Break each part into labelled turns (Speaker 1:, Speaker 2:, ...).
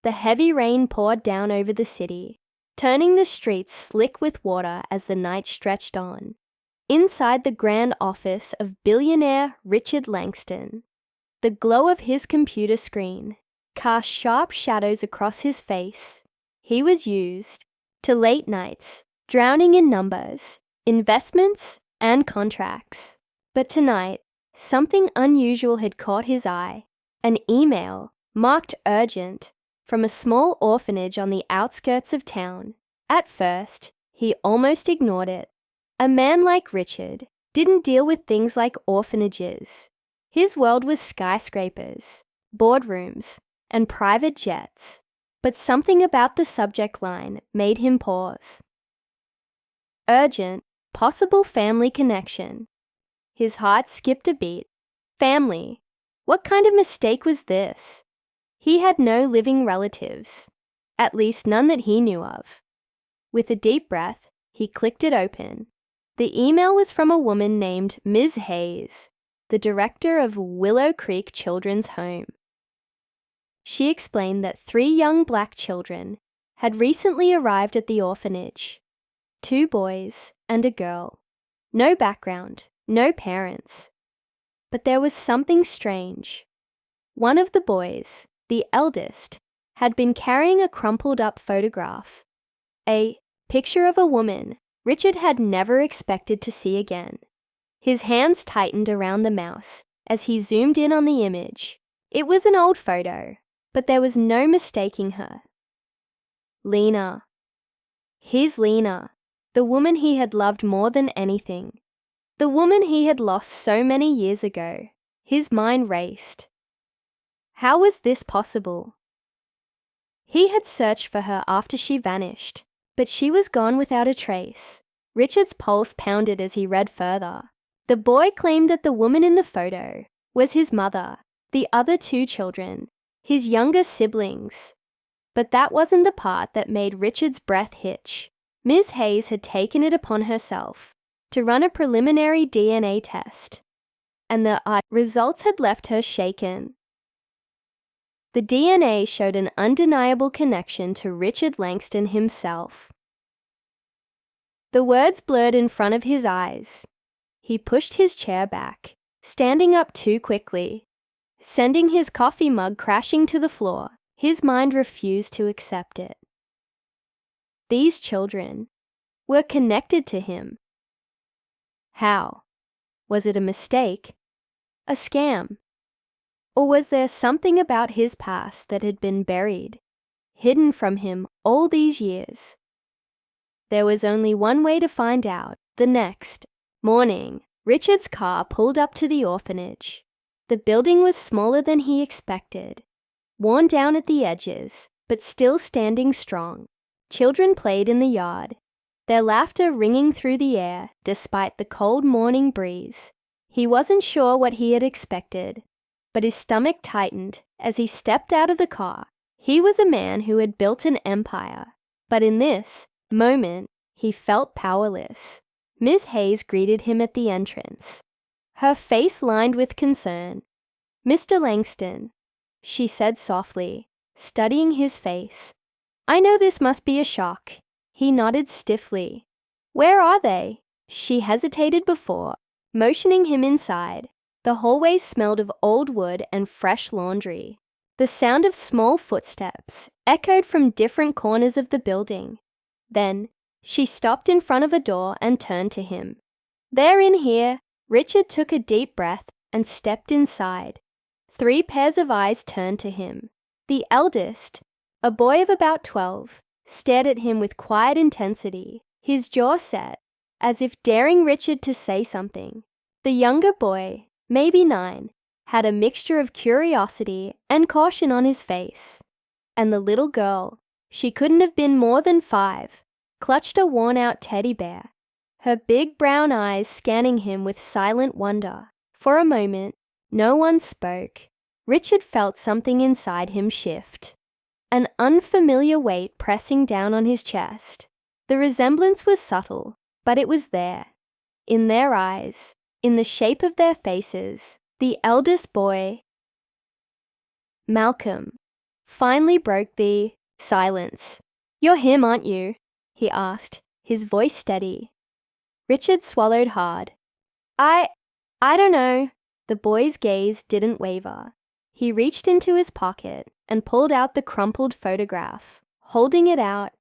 Speaker 1: The heavy rain poured down over the city, turning the streets slick with water as the night stretched on. Inside the grand office of billionaire Richard Langston, the glow of his computer screen cast sharp shadows across his face. He was used to late nights, drowning in numbers, investments, and contracts. But tonight, something unusual had caught his eye. An email, marked urgent, from a small orphanage on the outskirts of town. At first, he almost ignored it. A man like Richard didn't deal with things like orphanages. His world was skyscrapers, boardrooms, and private jets. But something about the subject line made him pause. Urgent, possible family connection. His heart skipped a beat. Family. What kind of mistake was this? He had no living relatives, at least none that he knew of. With a deep breath, he clicked it open. The email was from a woman named Ms. Hayes, the director of Willow Creek Children's Home. She explained that 3 young black children had recently arrived at the orphanage. 2 boys and a girl. No background, no parents. But there was something strange. One of the boys, the eldest, had been carrying a crumpled up photograph. A picture of a woman Richard had never expected to see again. His hands tightened around the mouse as he zoomed in on the image. It was an old photo, but there was no mistaking her. Lena. His Lena, the woman he had loved more than anything. The woman he had lost so many years ago. His mind raced. How was this possible? He had searched for her after she vanished, but she was gone without a trace. Richard's pulse pounded as he read further. The boy claimed that the woman in the photo was his mother, the other 2 children, his younger siblings. But that wasn't the part that made Richard's breath hitch. Ms. Hayes had taken it upon herself to run a preliminary DNA test, and the results had left her shaken. The DNA showed an undeniable connection to Richard Langston himself. The words blurred in front of his eyes. He pushed his chair back, standing up too quickly, sending his coffee mug crashing to the floor. His mind refused to accept it. These children were connected to him. How? Was it a mistake? A scam? Or was there something about his past that had been buried, hidden from him all these years? There was only one way to find out. The next morning, Richard's car pulled up to the orphanage. The building was smaller than he expected, worn down at the edges, but still standing strong. Children played in the yard, their laughter ringing through the air despite the cold morning breeze. He wasn't sure what he had expected, but his stomach tightened as he stepped out of the car. He was a man who had built an empire, but in this moment, he felt powerless. Ms. Hayes greeted him at the entrance, her face lined with concern. "Mr. Langston," she said softly, studying his face. "I know this must be a shock." He nodded stiffly. "Where are they?" She hesitated before motioning him inside. The hallway smelled of old wood and fresh laundry. The sound of small footsteps echoed from different corners of the building. Then, she stopped in front of a door and turned to him. "They're in here." Richard took a deep breath and stepped inside. 3 pairs of eyes turned to him. The eldest, a boy of about 12, stared at him with quiet intensity, his jaw set, as if daring Richard to say something. The younger boy, maybe 9, had a mixture of curiosity and caution on his face. And the little girl, she couldn't have been more than 5, clutched a worn-out teddy bear, her big brown eyes scanning him with silent wonder. For a moment, no one spoke. Richard felt something inside him shift, an unfamiliar weight pressing down on his chest. The resemblance was subtle, but it was there. In their eyes, in the shape of their faces, the eldest boy, Malcolm, finally broke the silence. "You're him, aren't you?" he asked, his voice steady. Richard swallowed hard. I don't know." The boy's gaze didn't waver. He reached into his pocket and pulled out the crumpled photograph, holding it out.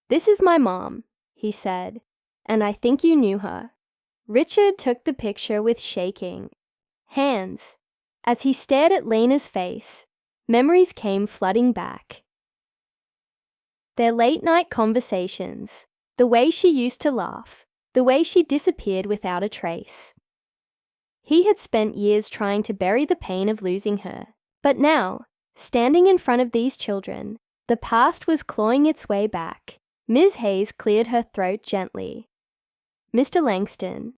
Speaker 1: "This is my mom," he said, "and I think you knew her." Richard took the picture with shaking hands. As he stared at Lena's face, memories came flooding back. Their late-night conversations, the way she used to laugh, the way she disappeared without a trace. He had spent years trying to bury the pain of losing her, but now, standing in front of these children, the past was clawing its way back. Ms. Hayes cleared her throat gently. "Mr. Langston,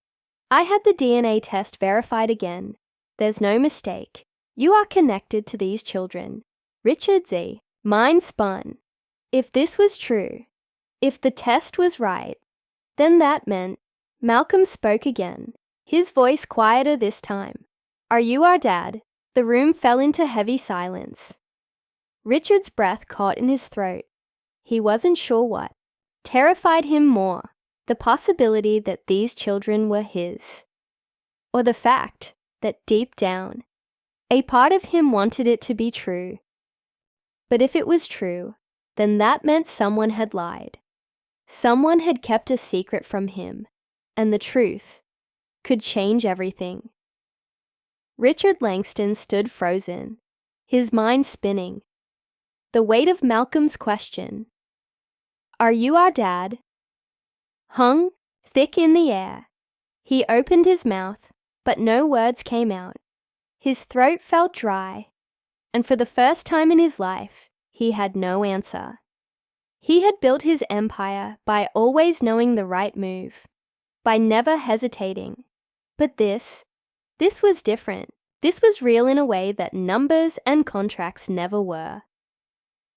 Speaker 1: I had the DNA test verified again. There's no mistake. You are connected to these children." Richard's mind spun. If this was true, if the test was right, then that meant... Malcolm spoke again, his voice quieter this time. "Are you our dad?" The room fell into heavy silence. Richard's breath caught in his throat. He wasn't sure what terrified him more, the possibility that these children were his, or the fact that deep down, a part of him wanted it to be true. But if it was true, then that meant someone had lied. Someone had kept a secret from him, and the truth could change everything. Richard Langston stood frozen, his mind spinning. The weight of Malcolm's question, "Are you our dad?" hung thick in the air. He opened his mouth, but no words came out. His throat felt dry, and for the first time in his life, he had no answer. He had built his empire by always knowing the right move, by never hesitating. But this was different. This was real in a way that numbers and contracts never were.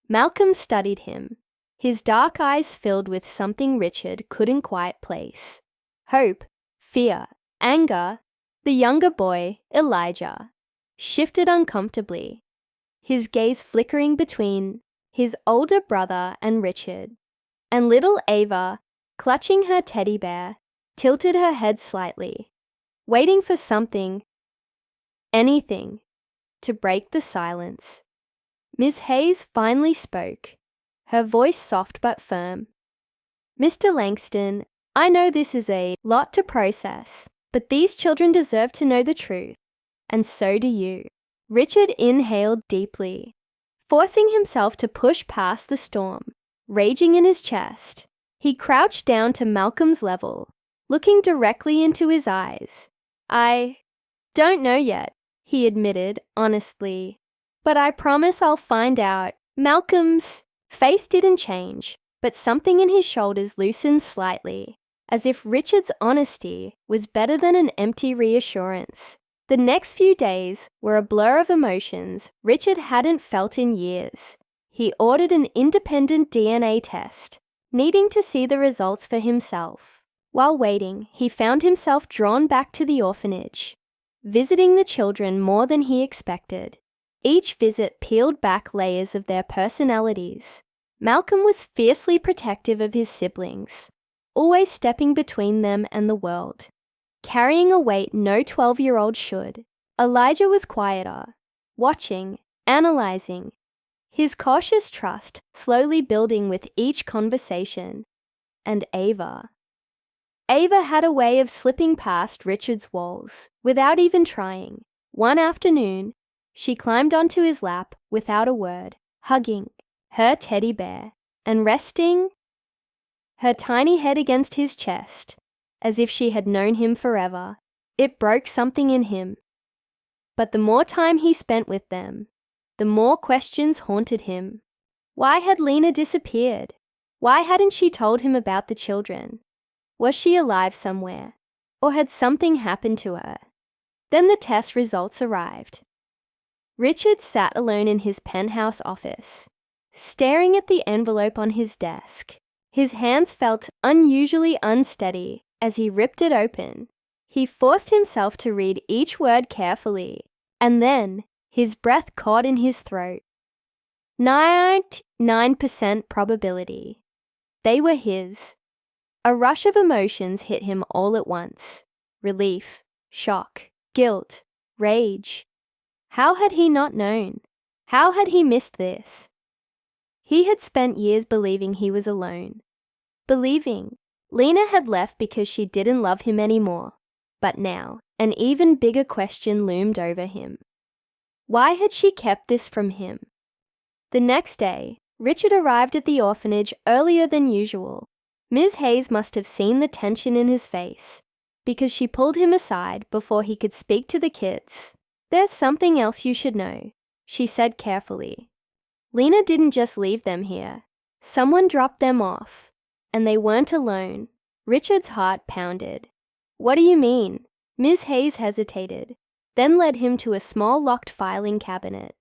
Speaker 1: Malcolm studied him, his dark eyes filled with something Richard couldn't quite place. Hope, fear, anger. The younger boy, Elijah, shifted uncomfortably, his gaze flickering between his older brother and Richard. And little Ava, clutching her teddy bear, tilted her head slightly, waiting for something, anything, to break the silence. Ms. Hayes finally spoke, her voice soft but firm. "Mr. Langston, I know this is a lot to process, but these children deserve to know the truth, and so do you." Richard inhaled deeply, forcing himself to push past the storm raging in his chest. He crouched down to Malcolm's level, looking directly into his eyes. "I don't know yet," he admitted honestly, "but I promise I'll find out." Malcolm's face didn't change, but something in his shoulders loosened slightly, as if Richard's honesty was better than an empty reassurance. The next few days were a blur of emotions Richard hadn't felt in years. He ordered an independent DNA test, needing to see the results for himself. While waiting, he found himself drawn back to the orphanage, visiting the children more than he expected. Each visit peeled back layers of their personalities. Malcolm was fiercely protective of his siblings, always stepping between them and the world, carrying a weight no 12-year-old should. Elijah was quieter, watching, analyzing, his cautious trust slowly building with each conversation. And Ava had a way of slipping past Richard's walls without even trying. One afternoon, she climbed onto his lap without a word, hugging her teddy bear and resting her tiny head against his chest, as if she had known him forever. It broke something in him. But the more time he spent with them, the more questions haunted him. Why had Lena disappeared? Why hadn't she told him about the children? Was she alive somewhere? Or had something happened to her? Then the test results arrived. Richard sat alone in his penthouse office, staring at the envelope on his desk. His hands felt unusually unsteady as he ripped it open. He forced himself to read each word carefully, and then his breath caught in his throat. 99% probability. They were his. A rush of emotions hit him all at once. Relief, shock, guilt, rage. How had he not known? How had he missed this? He had spent years believing he was alone. Believing Lena had left because she didn't love him anymore. But now, an even bigger question loomed over him. Why had she kept this from him? The next day, Richard arrived at the orphanage earlier than usual. Ms. Hayes must have seen the tension in his face, because she pulled him aside before he could speak to the kids. "There's something else you should know," she said carefully. "Lena didn't just leave them here. Someone dropped them off, and they weren't alone." Richard's heart pounded. "What do you mean?" Ms. Hayes hesitated, then led him to a small locked filing cabinet.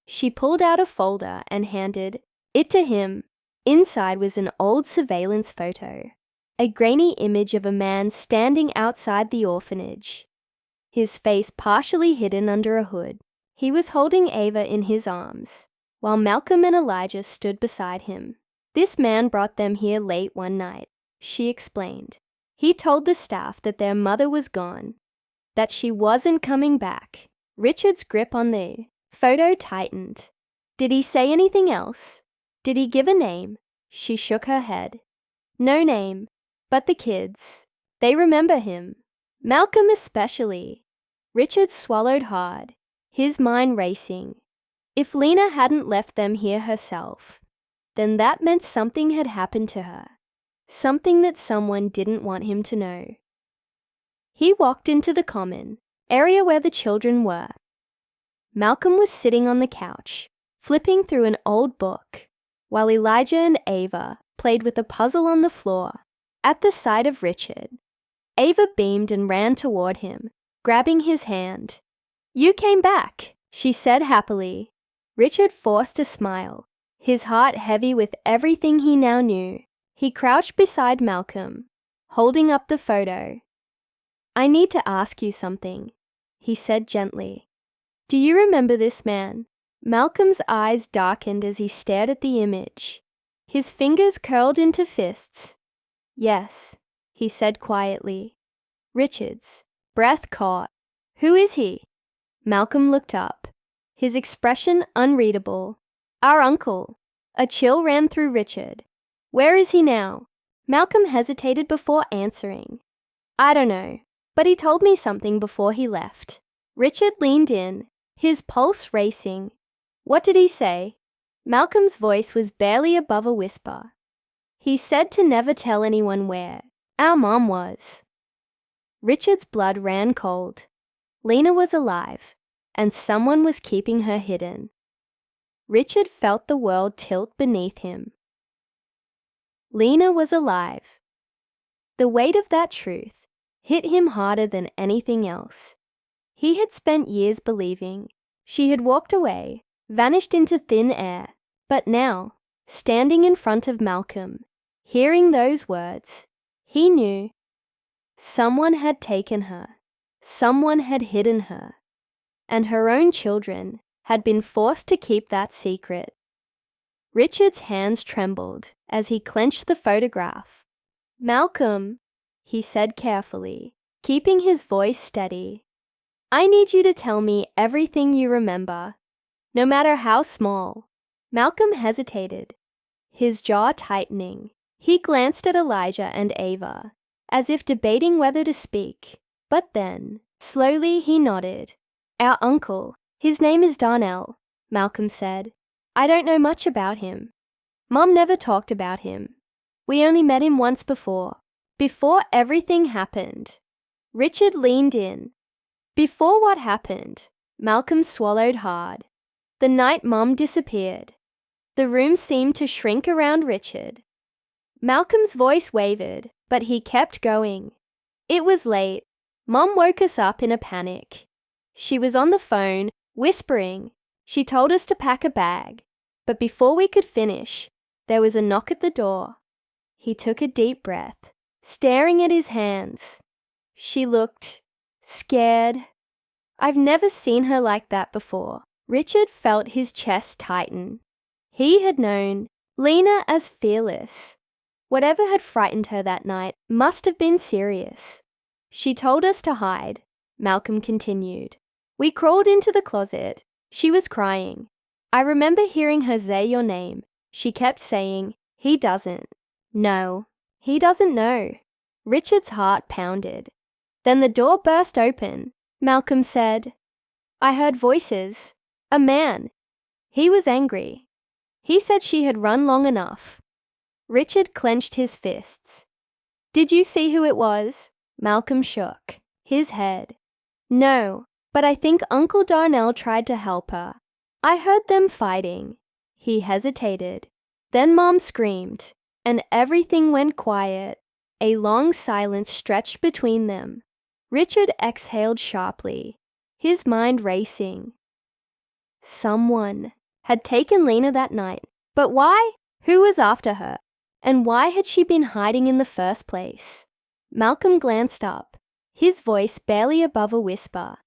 Speaker 1: She pulled out a folder and handed it to him. Inside was an old surveillance photo, a grainy image of a man standing outside the orphanage, his face partially hidden under a hood. He was holding Ava in his arms, while Malcolm and Elijah stood beside him. "This man brought them here late one night," she explained. "He told the staff that their mother was gone, that she wasn't coming back." Richard's grip on the photo tightened. "Did he say anything else? Did he give a name?" She shook her head. "No name, but the kids. They remember him. Malcolm especially." Richard swallowed hard, his mind racing. If Lena hadn't left them here herself, then that meant something had happened to her. Something that someone didn't want him to know. He walked into the common area where the children were. Malcolm was sitting on the couch, flipping through an old book, while Elijah and Ava played with a puzzle on the floor. At the sight of Richard, Ava beamed and ran toward him, grabbing his hand. "You came back," she said happily. Richard forced a smile, his heart heavy with everything he now knew. He crouched beside Malcolm, holding up the photo. "I need to ask you something," he said gently. "Do you remember this man?" Malcolm's eyes darkened as he stared at the image. His fingers curled into fists. "Yes," he said quietly. Richard's breath caught. "Who is he?" Malcolm looked up, his expression unreadable. "Our uncle." A chill ran through Richard. "Where is he now?" Malcolm hesitated before answering. "I don't know, but he told me something before he left." Richard leaned in, his pulse racing. "What did he say?" Malcolm's voice was barely above a whisper. "He said to never tell anyone where our mom was." Richard's blood ran cold. Lena was alive, and someone was keeping her hidden. Richard felt the world tilt beneath him. Lena was alive. The weight of that truth hit him harder than anything else. He had spent years believing she had walked away, vanished into thin air, but now, standing in front of Malcolm, hearing those words, he knew someone had taken her, someone had hidden her, and her own children had been forced to keep that secret. Richard's hands trembled as he clenched the photograph. "Malcolm," he said carefully, keeping his voice steady, "I need you to tell me everything you remember, no matter how small." Malcolm hesitated, his jaw tightening. He glanced at Elijah and Ava, as if debating whether to speak, but then, slowly he nodded. "Our uncle, his name is Darnell," Malcolm said. "I don't know much about him. Mom never talked about him. We only met him once before everything happened." Richard leaned in. "Before what happened?" Malcolm swallowed hard. "The night Mom disappeared." The room seemed to shrink around Richard. Malcolm's voice wavered, but he kept going. "It was late. Mom woke us up in a panic. She was on the phone, whispering. She told us to pack a bag, but before we could finish, there was a knock at the door." He took a deep breath, staring at his hands. She looked scared. I've never seen her like that before. Richard felt his chest tighten. He had known Lena as fearless. Whatever had frightened her that night must have been serious. She told us to hide, Malcolm continued. We crawled into the closet. She was crying. I remember hearing her say your name. She kept saying, "He doesn't." No, he doesn't know. Richard's heart pounded. Then the door burst open. Malcolm said, I heard voices. A man. He was angry. He said she had run long enough. Richard clenched his fists. Did you see who it was? Malcolm shook his head. No, but I think Uncle Darnell tried to help her. I heard them fighting. He hesitated. Then Mom screamed, and everything went quiet. A long silence stretched between them. Richard exhaled sharply, his mind racing. Someone had taken Lena that night, but why? Who was after her? And why had she been hiding in the first place? Malcolm glanced up, his voice barely above a whisper.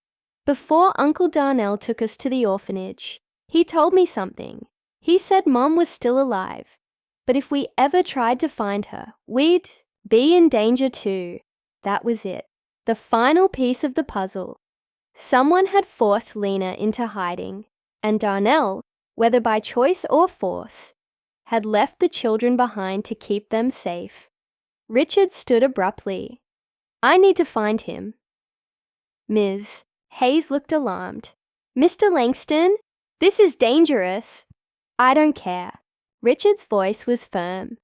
Speaker 1: Before Uncle Darnell took us to the orphanage, he told me something. He said Mom was still alive, but if we ever tried to find her, we'd be in danger too. That was it, the final piece of the puzzle. Someone had forced Lena into hiding, and Darnell, whether by choice or force, had left the children behind to keep them safe. Richard stood abruptly. I need to find him. Ms. Hayes looked alarmed. Mr. Langston, this is dangerous. I don't care. Richard's voice was firm.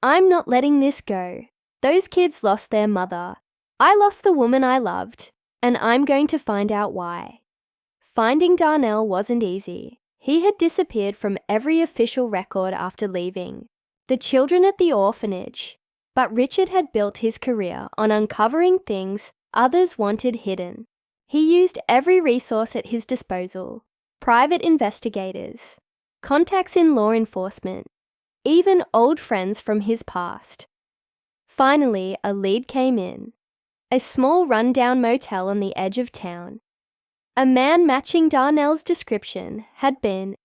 Speaker 1: I'm not letting this go. Those kids lost their mother. I lost the woman I loved, and I'm going to find out why. Finding Darnell wasn't easy. He had disappeared from every official record after leaving the children at the orphanage. But Richard had built his career on uncovering things others wanted hidden. He used every resource at his disposal: private investigators, contacts in law enforcement, even old friends from his past. Finally, a lead came in. A small rundown motel on the edge of town. A man matching Darnell's description had been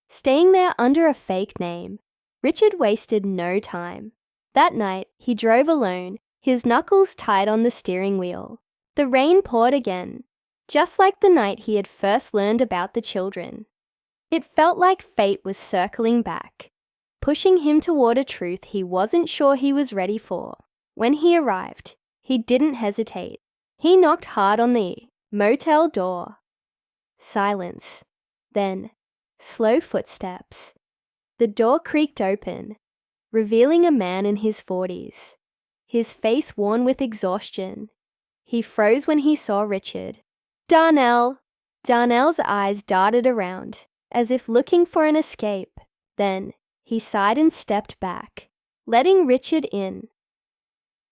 Speaker 1: staying there under a fake name. Richard wasted no time. That night, he drove alone, his knuckles tight on the steering wheel. The rain poured again, just like the night he had first learned about the children. It felt like fate was circling back, pushing him toward a truth he wasn't sure he was ready for. When he arrived, he didn't hesitate. He knocked hard on the motel door. Silence. Then, slow footsteps. The door creaked open, revealing a man in his 40s, his face worn with exhaustion. He froze when he saw Richard. Darnell! Darnell's eyes darted around, as if looking for an escape. Then, he sighed and stepped back, letting Richard in.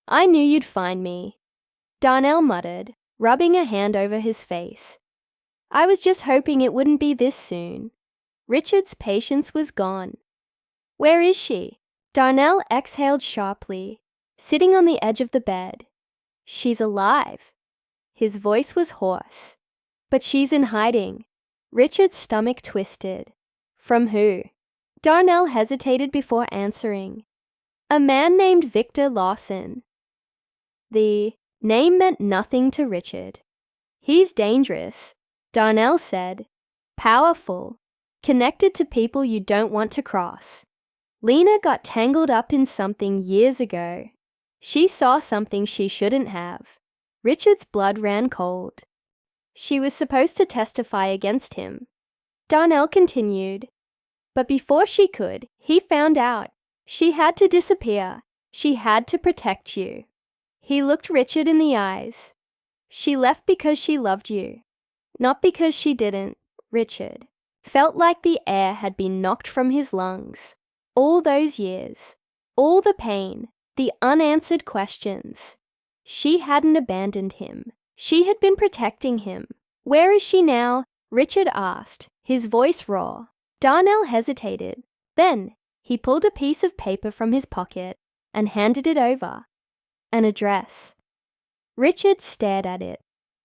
Speaker 1: I knew you'd find me, Darnell muttered, rubbing a hand over his face. I was just hoping it wouldn't be this soon. Richard's patience was gone. Where is she? Darnell exhaled sharply, sitting on the edge of the bed. She's alive. His voice was hoarse. But she's in hiding. Richard's stomach twisted. From who? Darnell hesitated before answering. A man named Victor Lawson. The name meant nothing to Richard. He's dangerous, Darnell said. Powerful. Connected to people you don't want to cross. Lena got tangled up in something years ago. She saw something she shouldn't have. Richard's blood ran cold. She was supposed to testify against him. Darnell continued. But before she could, he found out. She had to disappear. She had to protect you. He looked Richard in the eyes. She left because she loved you. Not because she didn't. Richard felt like the air had been knocked from his lungs. All those years, all the pain, the unanswered questions. She hadn't abandoned him. She had been protecting him. Where is she now? Richard asked, his voice raw. Darnell hesitated. Then, he pulled a piece of paper from his pocket and handed it over. An address. Richard stared at it.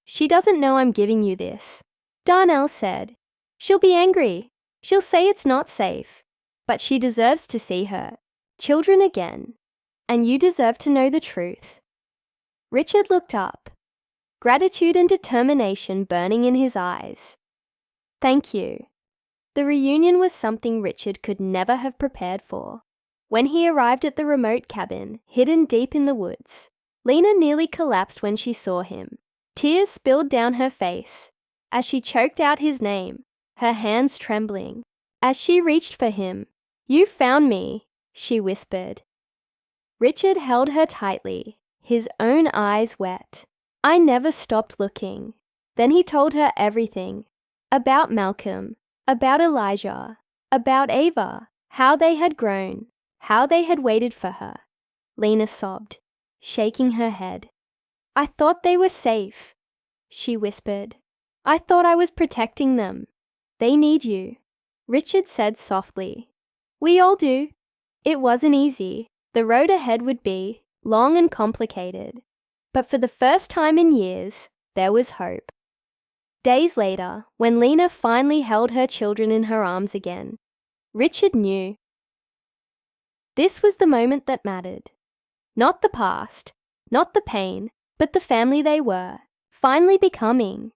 Speaker 1: She doesn't know I'm giving you this. Darnell said. She'll be angry. She'll say it's not safe. But she deserves to see her children again, and you deserve to know the truth. Richard looked up, gratitude and determination burning in his eyes. Thank you. The reunion was something Richard could never have prepared for. When he arrived at the remote cabin, hidden deep in the woods, Lena nearly collapsed when she saw him. Tears spilled down her face as she choked out his name, her hands trembling. As she reached for him, "You found me," she whispered. Richard held her tightly, his own eyes wet. "I never stopped looking." Then he told her everything. About Malcolm, about Elijah, about Ava, how they had grown, how they had waited for her. Lena sobbed, shaking her head. "I thought they were safe," she whispered. "I thought I was protecting them. They need you." Richard said softly, "We all do." It wasn't easy. The road ahead would be long and complicated. But for the first time in years, there was hope. Days later, when Lena finally held her children in her arms again, Richard knew. This was the moment that mattered. Not the past, not the pain, but the family they were, finally becoming.